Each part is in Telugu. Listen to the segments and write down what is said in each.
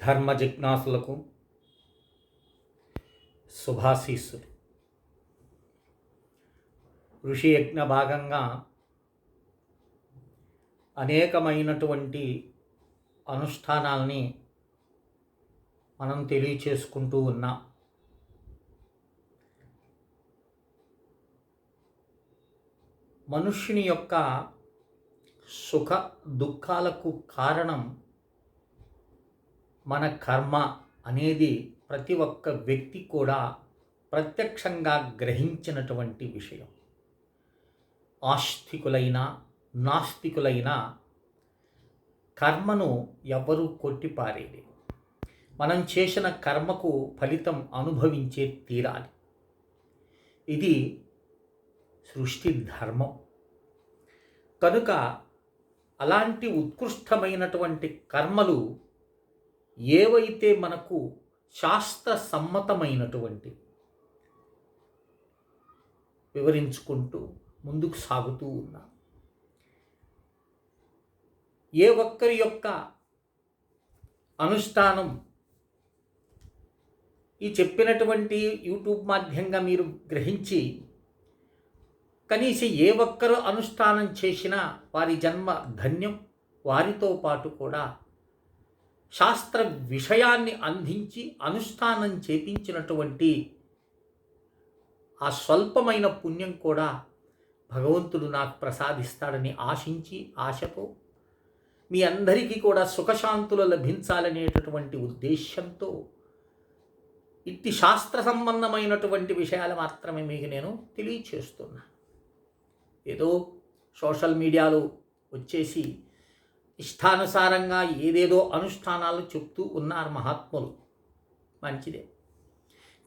ధర్మ జిజ్ఞాసులకు శుభాశీస్సులు. ఋషి యజ్ఞ భాగంగా అనేకమైనటువంటి అనుష్ఠానాల్ని మనం తెలియచేసుకుంటూ ఉన్నాం. మనుష్యుని యొక్క సుఖ దుఃఖాలకు కారణం మన కర్మ అనేది ప్రతి ఒక్క వ్యక్తి కూడా ప్రత్యక్షంగా గ్రహించినటువంటి విషయం. ఆస్తికులైన నాస్తికులైన కర్మను ఎవరూ కొట్టిపారేది. మనం చేసిన కర్మకు ఫలితం అనుభవించే తీరాలి. ఇది సృష్టి ధర్మం. కనుక అలాంటి ఉత్కృష్టమైనటువంటి కర్మలు ఏవైతే మనకు శాస్త్ర సమ్మతమైనటువంటి వివరించుకుంటూ ముందుకు సాగుతూ ఉన్నాం. ఏ ఒక్కరి యొక్క అనుష్ఠానం ఈ చెప్పినటువంటి యూట్యూబ్ మాధ్యంగా మీరు గ్రహించి కనీసం ఏ ఒక్కరు అనుష్ఠానం చేసినా వారి జన్మ ధన్యం. వారితో పాటు కూడా శాస్త్ర విషయాన్ని అందించి అనుష్ఠానం చేపించినటువంటి ఆ స్వల్పమైన పుణ్యం కూడా భగవంతుడు నాకు ప్రసాదిస్తాడని ఆశించి ఆశతో మీ అందరికీ కూడా సుఖశాంతులు లభించాలనేటటువంటి ఉద్దేశంతో ఇట్టి శాస్త్ర సంబంధమైనటువంటి విషయాలు మాత్రమే మీకు నేను తెలియచేస్తున్నా. ఏదో సోషల్ మీడియాలో వచ్చేసి ఇష్టానుసారంగా ఏదేదో అనుష్ఠానాలు చెప్తూ ఉన్నారు మహాత్ములు, మంచిదే.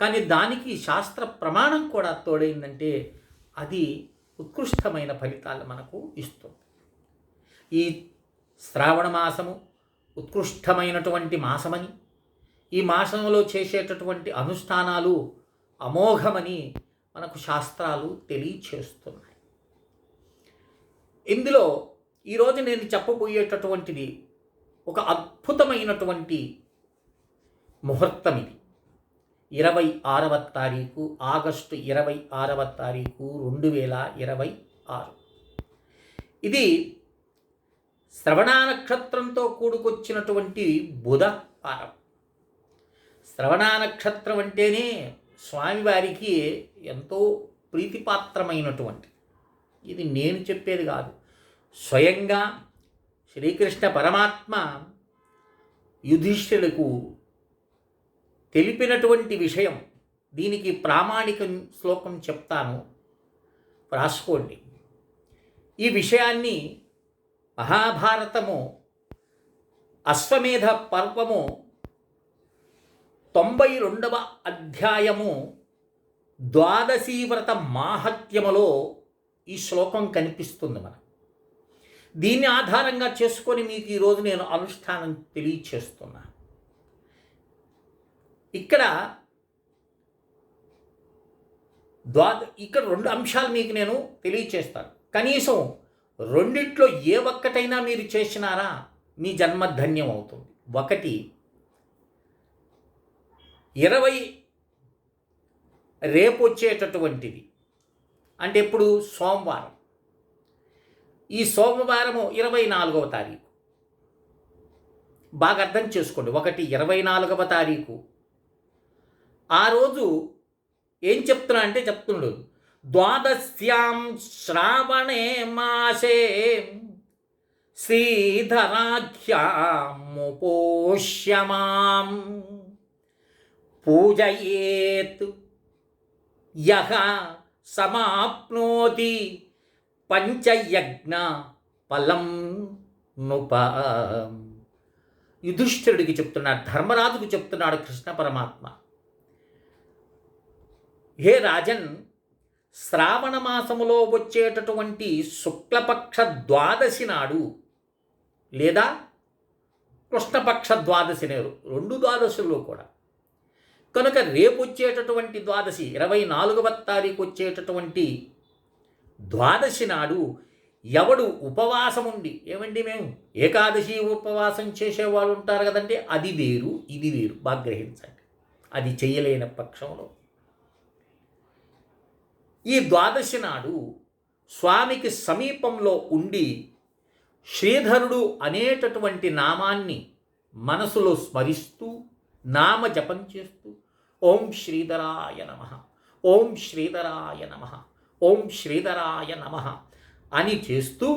కానీ దానికి శాస్త్ర ప్రమాణం కూడా తోడైందంటే అది ఉత్కృష్టమైన ఫలితాలు మనకు ఇస్తుంది. ఈ శ్రావణ మాసము ఉత్కృష్టమైనటువంటి మాసమని, ఈ మాసంలో చేసేటటువంటి అనుష్ఠానాలు అమోఘమని మనకు శాస్త్రాలు తెలియచేస్తున్నాయి. ఇందులో ఈరోజు నేను చెప్పబోయేటటువంటిది ఒక అద్భుతమైనటువంటి ముహూర్తం. ఇది 26వ తారీఖు ఆగస్టు 26వ తారీఖు 2026. ఇది శ్రవణ నక్షత్రంతో కూడుకొచ్చినటువంటి బుధవారం. శ్రవణ నక్షత్రం అంటేనే స్వామివారికి ఎంతో ప్రీతిపాత్రమైనటువంటి, ఇది నేను చెప్పేది కాదు, స్వయంగా శ్రీకృష్ణ పరమాత్మ యుధిష్ఠిరులకు తెలిపినటువంటి విషయం. దీనికి ప్రామాణిక శ్లోకం చెప్తాను, రాసుకోండి. ఈ విషయాన్ని మహాభారతము అశ్వమేధ పర్వము 92వ అధ్యాయము ద్వాదశీ వ్రత మాహాత్మ్యములో ఈ శ్లోకం కనిపిస్తుంది మనకు. దీన్ని ఆధారంగా చేసుకొని మీకు ఈరోజు నేను అనుష్ఠానం తెలియచేస్తున్నా. ఇక్కడ 2 అంశాలు మీకు నేను తెలియచేస్తాను. కనీసం రెండిట్లో ఏ ఒక్కటైనా మీరు చేసినారా మీ జన్మ ధన్యం అవుతుంది. ఒకటి 20 రేపు వచ్చేటటువంటిది, అంటే ఇప్పుడు సోమవారం. ఈ సోమవారము 24వ తారీఖు. బాగా అర్థం చేసుకోండి. 24వ తారీఖు ఆ రోజు ఏం చెప్తున్నా అంటే చెప్తున్నాడు, ద్వాదశ్యాం శ్రావణే మాసే శ్రీధరాఖ్యాముపోష్యమాం పూజయేత్ యః సమాప్నోతి పంచయజ్ఞ ఫలం నుప. యుధిష్ఠిరుడికి చెప్తున్నాడు, ధర్మరాజుకు చెప్తున్నాడు కృష్ణ పరమాత్మ. హే రాజన్, శ్రావణ మాసములో వచ్చేటటువంటి శుక్లపక్ష ద్వాదశి నాడు లేదా కృష్ణపక్ష ద్వాదశి నాడు, 2 ద్వాదశుల్లో కూడా, కనుక రేపు వచ్చేటటువంటి ద్వాదశి 24వ తారీఖు వచ్చేటటువంటి ద్వాదశి నాడు ఎవడు ఉపవాసం ఉండి, ఏమండి మేము ఏకాదశి ఉపవాసం చేసేవాళ్ళు ఉంటారు కదండి, అది వేరు ఇది వేరు, బాగా గ్రహించండి. అది చేయలేని పక్షంలో ఈ ద్వాదశి నాడు స్వామికి సమీపంలో ఉండి శ్రీధరుడు అనేటటువంటి నామాన్ని మనసులో స్మరిస్తూ నామ జపం చేస్తూ ఓం శ్రీధరాయ నమః, ఓం శ్రీధరాయ నమః, ఓం శ్రీధరాయ నమః అని చేస్తూ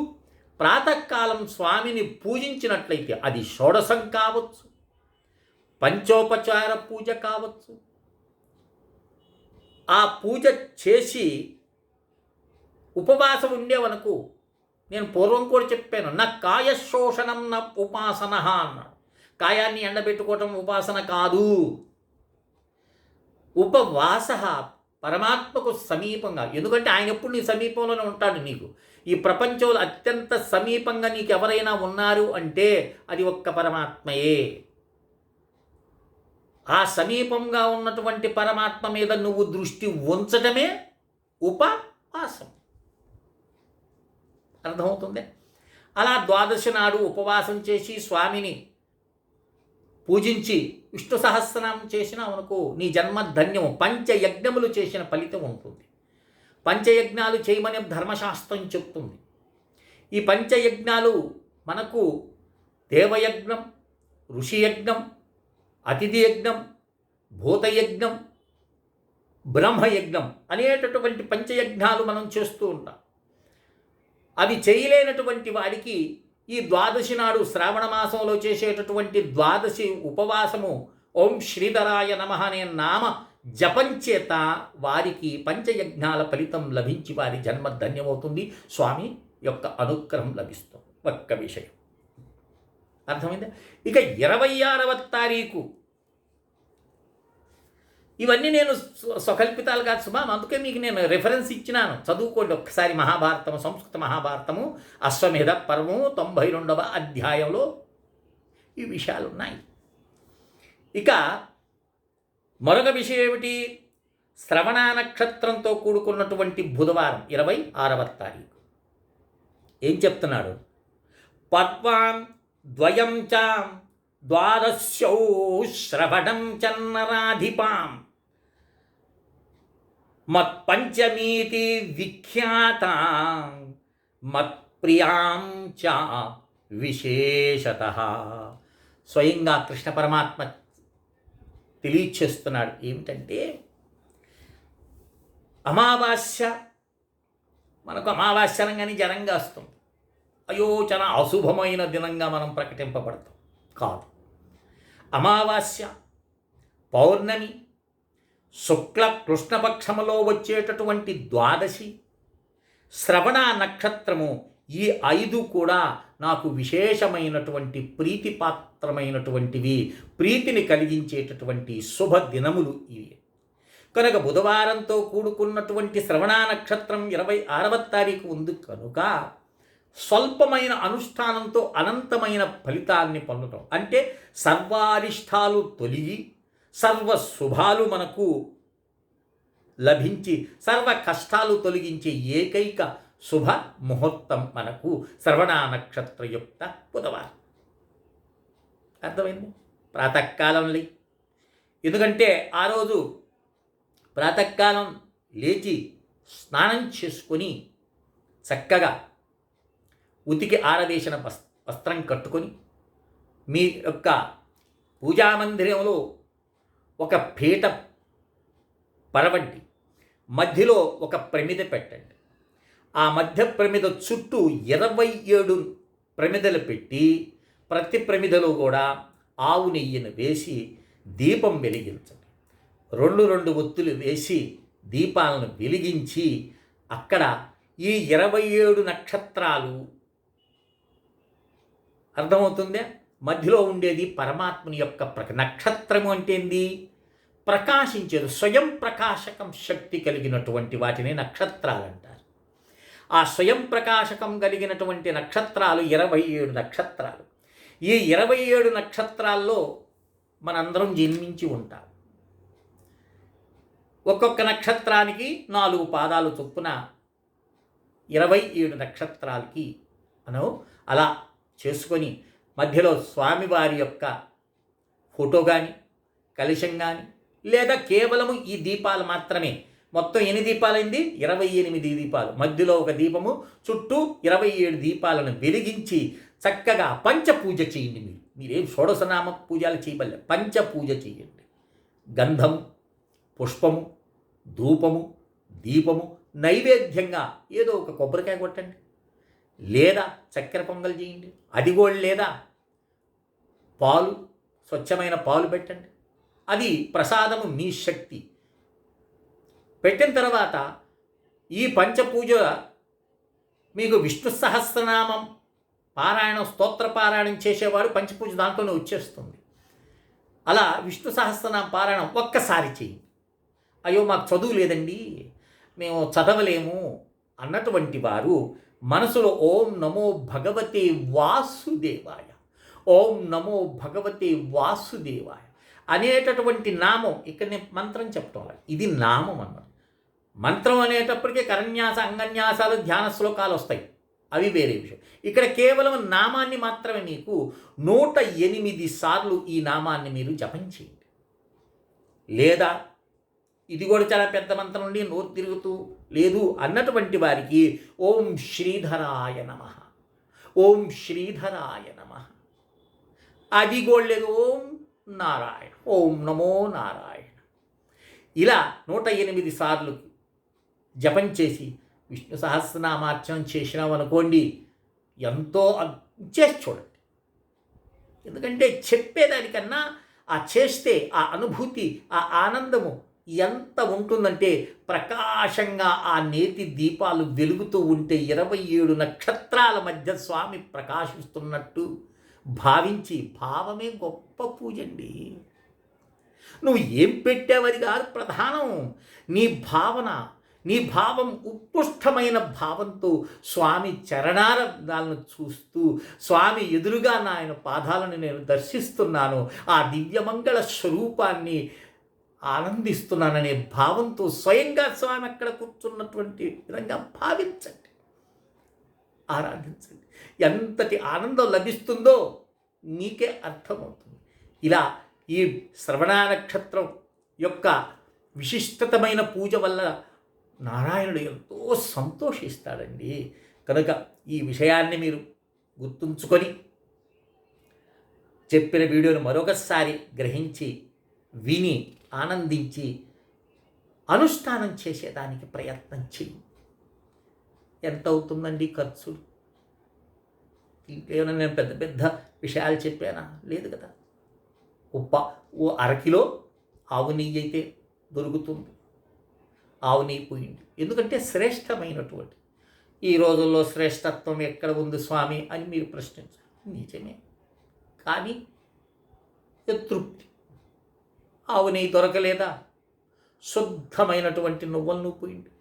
ప్రాతకాలం స్వామిని పూజించినట్లయితే అది షోడశం కావచ్చు, పంచోపచార పూజ కావచ్చు. ఆ పూజ చేసి ఉపవాసం ఉండేవనుకు, నేను పూర్వం కూడా చెప్పాను, నా కాయశోషణం నా ఉపాసన అన్నాడు. కాయాన్ని ఎండబెట్టుకోవటం ఉపాసన కాదు. ఉపవాస పరమాత్మకు సమీపంగా, ఎందుకంటే ఆయన ఎప్పుడు నీ సమీపంలోనే ఉంటాడు. నీకు ఈ ప్రపంచంలో అత్యంత సమీపంగా నీకు ఎవరైనా ఉన్నారు అంటే అది ఒక్క పరమాత్మయే. ఆ సమీపంగా ఉన్నటువంటి పరమాత్మ మీద నువ్వు దృష్టి ఉంచటమే ఉపవాసం. అర్థమవుతుంది? అలా ద్వాదశి నాడు ఉపవాసం చేసి స్వామిని పూజించి విష్ణు సహస్రనామం చేసిన అనుకో, నీ జన్మ ధన్యము. పంచయజ్ఞములు చేసిన ఫలితం ఉంటుంది. పంచయజ్ఞాలు చేయమని ధర్మశాస్త్రం చెప్తుంది. ఈ పంచయజ్ఞాలు మనకు దేవయజ్ఞం, ఋషియజ్ఞం, అతిథి యజ్ఞం, భూతయజ్ఞం, బ్రహ్మయజ్ఞం అనేటటువంటి పంచయజ్ఞాలు మనం చేస్తూ ఉంటాం. అవి చేయలేనటువంటి వాడికి ఈ ద్వాదశి నాడు శ్రావణ మాసంలో చేసేటటువంటి ద్వాదశి ఉపవాసము ఓం శ్రీధరాయ నమః అనే నామ జపం చేత వారికి పంచయజ్ఞాల ఫలితం లభించి వారి జన్మ ధన్యమవుతుంది. స్వామి యొక్క అనుగ్రహం లభిస్తుంది. ఒక్క విషయం అర్థమైందా? ఇక 26వ తారీఖు, ఇవన్నీ నేను స్వకల్పితాలు కాదు సుమా, అందుకే మీకు నేను రెఫరెన్స్ ఇచ్చినాను, చదువుకోండి ఒక్కసారి. మహాభారతము, సంస్కృత మహాభారతము అశ్వమేధ పర్వము 92వ అధ్యాయంలో ఈ విషయాలు ఉన్నాయి. ఇక మరొక విషయం ఏమిటి? శ్రవణ నక్షత్రంతో కూడుకున్నటువంటి బుధవారం 26వ తారీఖు ఏం చెప్తున్నాడు? పర్వాం ద్వయం చ ద్వాదశ్యౌ శ్రవణం చన్నరాధిపాం మత్పంచమీతి విఖ్యాత మత్ప్రియాం చ విశేషతః. స్వయంగా కృష్ణ పరమాత్మ తెలియచేస్తున్నాడు. ఏమిటంటే అమావాస్య, మనకు అమావాస్య అనగానే జనంగా వస్తుంది. అయ్యో చాలా అశుభమైన దినంగా మనం ప్రకటింపబడతాం. కాదు. అమావాస్య, పౌర్ణమి, శుక్ల కృష్ణపక్షములో వచ్చేటటువంటి ద్వాదశి, శ్రవణ నక్షత్రము, ఈ 5 కూడా నాకు విశేషమైనటువంటి ప్రీతిపాత్రమైనటువంటివి, ప్రీతిని కలిగించేటటువంటి శుభ దినములు ఇవి. కనుక బుధవారంతో కూడుకున్నటువంటి శ్రవణ నక్షత్రం 26వ తారీఖు ఉంది కనుక స్వల్పమైన అనుష్ఠానంతో అనంతమైన ఫలితాల్ని పొందటం, అంటే సర్వారిష్టాలు తొలగి సర్వ శుభాలు మనకు లభించి సర్వ కష్టాలు తొలగించే ఏకైక శుభ ముహూర్తం మనకు శ్రవణ నక్షత్రయుక్త బుధవారం. అర్థమైంది? ప్రాతకాలం లే, ఎందుకంటే ఆ రోజు ప్రాతకాలం లేచి స్నానం చేసుకొని చక్కగా ఉతికి ఆరవేసిన వస్త్రం కట్టుకొని మీ యొక్క పూజామందిరంలో ఒక పీట పరవండి, మధ్యలో ఒక ప్రమిద పెట్టండి. ఆ మధ్య ప్రమిద చుట్టూ 27 ప్రమిదలు పెట్టి ప్రతి ప్రమిదలో కూడా ఆవు నెయ్యిని వేసి దీపం వెలిగించండి. 2 ఒత్తులు వేసి దీపాలను వెలిగించి అక్కడ ఈ 27 నక్షత్రాలు, అర్థమవుతుందే, మధ్యలో ఉండేది పరమాత్మని యొక్క నక్షత్రము అంటే ఏంది? ప్రకాశించేది, స్వయం ప్రకాశకం శక్తి కలిగినటువంటి వాటిని నక్షత్రాలు అంటారు. ఆ స్వయం ప్రకాశకం కలిగినటువంటి నక్షత్రాలు 27 నక్షత్రాలు. ఈ 27 నక్షత్రాల్లో మనందరం జన్మించి ఉంటాం. ఒక్కొక్క నక్షత్రానికి 4 పాదాలు చొప్పున 27 నక్షత్రాలకి మనం అలా చేసుకొని మధ్యలో స్వామివారి యొక్క ఫోటో కానీ కలశం కానీ లేదా కేవలము ఈ దీపాలు మాత్రమే, మొత్తం ఎన్ని దీపాలైంది? 28 దీపాలు, మధ్యలో ఒక దీపము, చుట్టూ 27 దీపాలను వెలిగించి చక్కగా పంచపూజ చేయండి. మీరేం షోడశనామ పూజలు చేయబల్లే, పంచపూజ చేయండి. గంధము, పుష్పము, ధూపము, దీపము, నైవేద్యంగా ఏదో ఒక కొబ్బరికాయ కొట్టండి, లేదా చక్కెర పొంగల్ చేయండి. అది కూడా లేదా పాలు, స్వచ్ఛమైన పాలు పెట్టండి. అది ప్రసాదము, మీ శక్తి. పెట్టిన తర్వాత ఈ పంచపూజ మీకు విష్ణు సహస్రనామం పారాయణం, స్తోత్ర పారాయణం చేసేవాడు పంచపూజ దాంట్లోనే వచ్చేస్తుంది. అలా విష్ణు సహస్రనామ పారాయణం ఒక్కసారి చేయి. అయ్యో మాకు చదువు లేదండి, మేము చదవలేము అన్నటువంటి వారు మనసులో ఓం నమో భగవతే వాసుదేవాయ, ఓం నమో భగవతే వాసుదేవాయ అనేటటువంటి నామం, ఇక్కడ నేను మంత్రం చెప్తాను, ఇది నామం అన్నమాట. మంత్రం అనేటప్పటికీ కరన్యాస, అంగన్యాసాలు, ధ్యాన శ్లోకాలు వస్తాయి, అవి వేరే విషయం. ఇక్కడ కేవలం నామాన్ని మాత్రమే మీకు 108 సార్లు ఈ నామాన్ని మీరు జపం చేయండి. లేదా ఇది కూడా చాలా పెద్ద మంత్రం నుండి నోరు తిరుగుతూ లేదు అన్నటువంటి వారికి ఓం శ్రీధరాయ నమః, ఓం శ్రీధరాయ నమః, అది కూడా లేదు ఓం నారాయణ, ఓం నమో నారాయణ, ఇలా 108 సార్లు జపం చేసి విష్ణు సహస్రనామార్చనం చేసినాం అనుకోండి, ఎంతో చేసి చూడండి. ఎందుకంటే చెప్పేదానికన్నా ఆ చేస్తే ఆ అనుభూతి, ఆ ఆనందము ఎంత ఉంటుందంటే ప్రకాశంగా ఆ నేతి దీపాలు వెలుగుతూ ఉంటే 27 నక్షత్రాల మధ్య స్వామి ప్రకాశిస్తున్నట్టు భావించి, భావమే గొప్ప పూజండి. నువ్వు ఏం పెట్టావది కాదు ప్రధానం, నీ భావన, నీ భావం ఉత్కృష్టమైన భావంతో స్వామి చరణాలను చూస్తూ, స్వామి ఎదురుగా ఆయన పాదాలను నేను దర్శిస్తున్నాను, ఆ దివ్యమంగళ స్వరూపాన్ని ఆనందిస్తున్నాననే భావంతో స్వయంగా స్వామి అక్కడ కూర్చున్నటువంటి విధంగా భావించండి, ఆరాధించండి. ఎంతటి ఆనందం లభిస్తుందో మీకే అర్థమవుతుంది. ఇలా ఈ శ్రవణ నక్షత్రం యొక్క విశిష్టతమైన పూజ వల్ల నారాయణుడు ఎంతో సంతోషిస్తాడండి. కనుక ఈ విషయాన్ని మీరు గుర్తుంచుకొని చెప్పిన వీడియోను మరొకసారి గ్రహించి, విని, ఆనందించి అనుష్ఠానం చేసేదానికి ప్రయత్నం చెయ్యి. ఎంత అవుతుందండి ఖర్చు? ఏమైనా నేను పెద్ద పెద్ద విషయాలు చెప్పానా? లేదు కదా. ఓ అరకిలో ఆవు నెయ్యి అయితే దొరుకుతుంది. ఆవు నెయ్యి పోయింది, ఎందుకంటే శ్రేష్టమైనటువంటి. ఈ రోజుల్లో శ్రేష్టత్వం ఎక్కడ ఉంది స్వామి అని మీరు ప్రశ్నించారు, నిజమే. కానీ తృప్తి. ఆవు నెయ్యి దొరకలేదా? శుద్ధమైనటువంటి నువ్వుల నూనె పోయింది,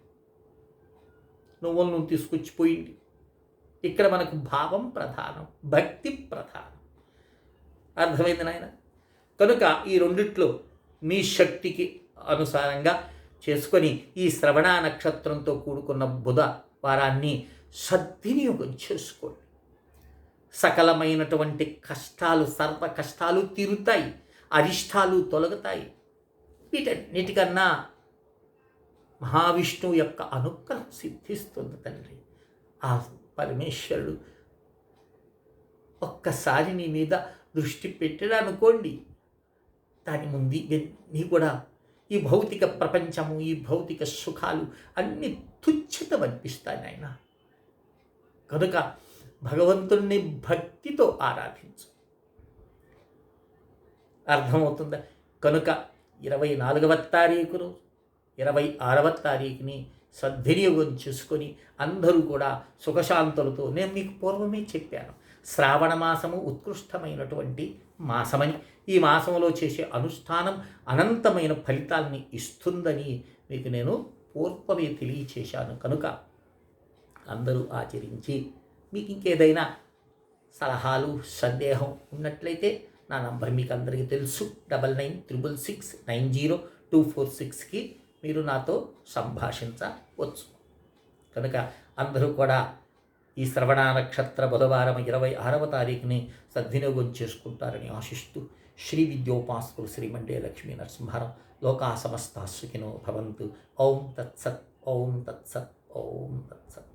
నువ్వుల నూనె తీసుకొచ్చిపోయింది. ఇక్కడ మనకు భావం ప్రధానం, భక్తి ప్రధానం. అర్థమైంది నాయన? కనుక ఈ రెండిట్లో మీ శక్తికి అనుసారంగా చేసుకొని ఈ శ్రవణ నక్షత్రంతో కూడుకున్న బుధ వారాన్ని సద్వినియోగం చేసుకోండి. సకలమైనటువంటి కష్టాలు, సర్వ కష్టాలు తీరుతాయి, అరిష్టాలు తొలగుతాయి. వీటన్నిటికన్నా మహావిష్ణువు యొక్క అనుగ్రహం సిద్ధిస్తుంది తండ్రి. ఆ పరమేశ్వరుడు ఒక్కసారి నీ మీద దృష్టి పెట్టాడనుకోండి, దాని ముందు ఇవన్నీ కూడా ఈ భౌతిక ప్రపంచము, ఈ భౌతిక సుఖాలు అన్నీ తుచ్చతం అనిపిస్తాయి నాయన. కనుక భగవంతుణ్ణి భక్తితో ఆరాధించు. అర్థమవుతుందా? కనుక 24వ తారీఖును, 26వ తారీఖుని సద్వినియోగం చేసుకొని అందరూ కూడా సుఖశాంతులతో, నేను మీకు పూర్వమే చెప్పాను, శ్రావణ మాసము ఉత్కృష్టమైనటువంటి మాసమని, ఈ మాసంలో చేసే అనుష్ఠానం అనంతమైన ఫలితాలని ఇస్తుందని మీకు నేను పూర్వమే తెలియచేశాను. కనుక అందరూ ఆచరించి, మీకు ఇంకేదైనా సలహాలు, సందేహం ఉన్నట్లయితే నా నంబర్ మీకు అందరికీ తెలుసు, 9966690246కి మీరు నాతో సంభాషించవచ్చు. కనుక అందరూ కూడా ఈ శ్రవణ నక్షత్ర బుధవారం 26వ తారీఖుని సద్వినియోగం చేసుకుంటారని ఆశిస్తూ శ్రీ విద్యోపాసకులు శ్రీ మండే లక్ష్మీ నరసింహారావు లోకా సమస్తా సుఖినో భవంతు. ఓం తత్సత్. ఓం తత్సత్. ఓం తత్సత్.